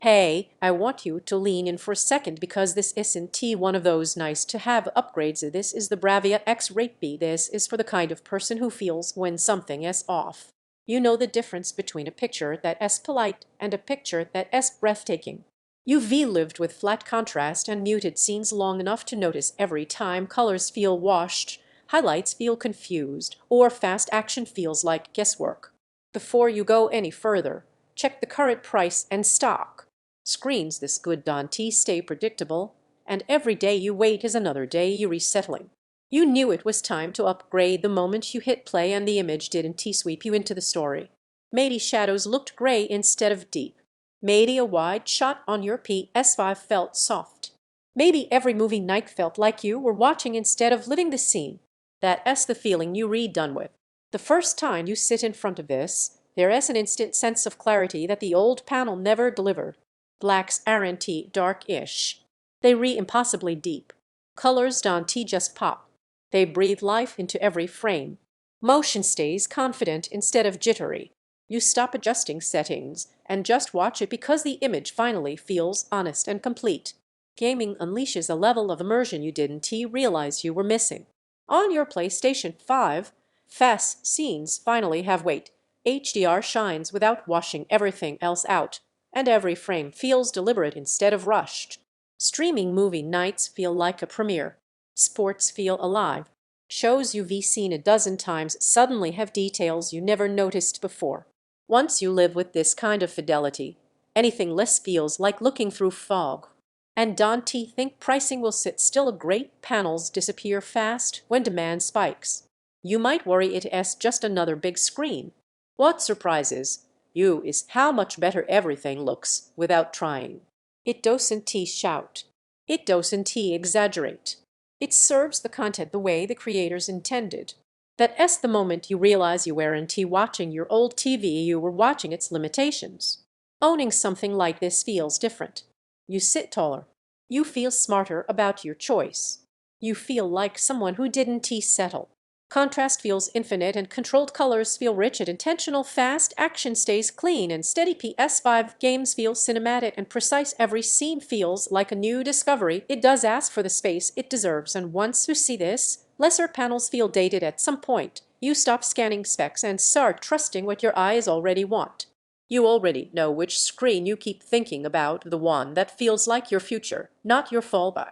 Hey, I want you to lean in for a second because this isn't one of those nice-to-have upgrades. This is the BRAVIA XR8B. This is for the kind of person who feels when something is off. You know the difference between a picture that's polite and a picture that's breathtaking. You've lived with flat contrast and muted scenes long enough to notice every time colors feel washed, highlights feel confused, or fast action feels like guesswork. Before you go any further, check the current price and stock. Screens this good don't stay predictable, and every day you wait is another day you resettling. You knew it was time to upgrade the moment you hit play and the image didn't sweep you into the story. Maybe shadows looked gray instead of deep. Maybe a wide shot on your PS5 felt soft. Maybe every movie night felt like you were watching instead of living the scene. That's the feeling you done with. The first time you sit in front of this, there is an instant sense of clarity that the old panel never delivered. Blacks aren't dark-ish. They impossibly deep. Colors don't just pop. They breathe life into every frame. Motion stays confident instead of jittery. You stop adjusting settings and just watch it because the image finally feels honest and complete. Gaming unleashes a level of immersion you didn't realize you were missing. On your PlayStation 5, fast scenes finally have weight. HDR shines without washing everything else out, and every frame feels deliberate instead of rushed. Streaming movie nights feel like a premiere. Sports feel alive. Shows you've seen a dozen times suddenly have details you never noticed before. Once you live with this kind of fidelity, anything less feels like looking through fog. And don't think pricing will sit still. Great panels disappear fast when demand spikes. You might worry it's just another big screen. What surprises you is how much better everything looks without trying. It doesn't shout. It doesn't exaggerate. It serves the content the way the creators intended. That's the moment you realize you weren't watching your old TV, you were watching its limitations. Owning something like this feels different. You sit taller. You feel smarter about your choice. You feel like someone who didn't settle. Contrast feels infinite and controlled colors feel rich and intentional. Fast action stays clean and steady. PS5 games feel cinematic and precise. Every scene feels like a new discovery. It does ask for the space it deserves, and once you see this, lesser panels feel dated at some point. You stop scanning specs and start trusting what your eyes already want. You already know which screen you keep thinking about, the one that feels like your future, not your fallback.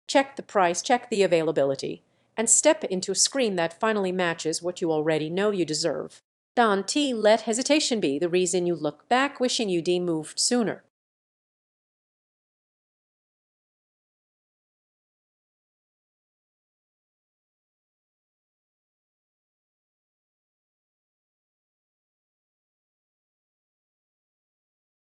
Check the price, check the availability, and step into a screen that finally matches what you already know you deserve. Don't let hesitation be the reason you look back wishing you'd moved sooner.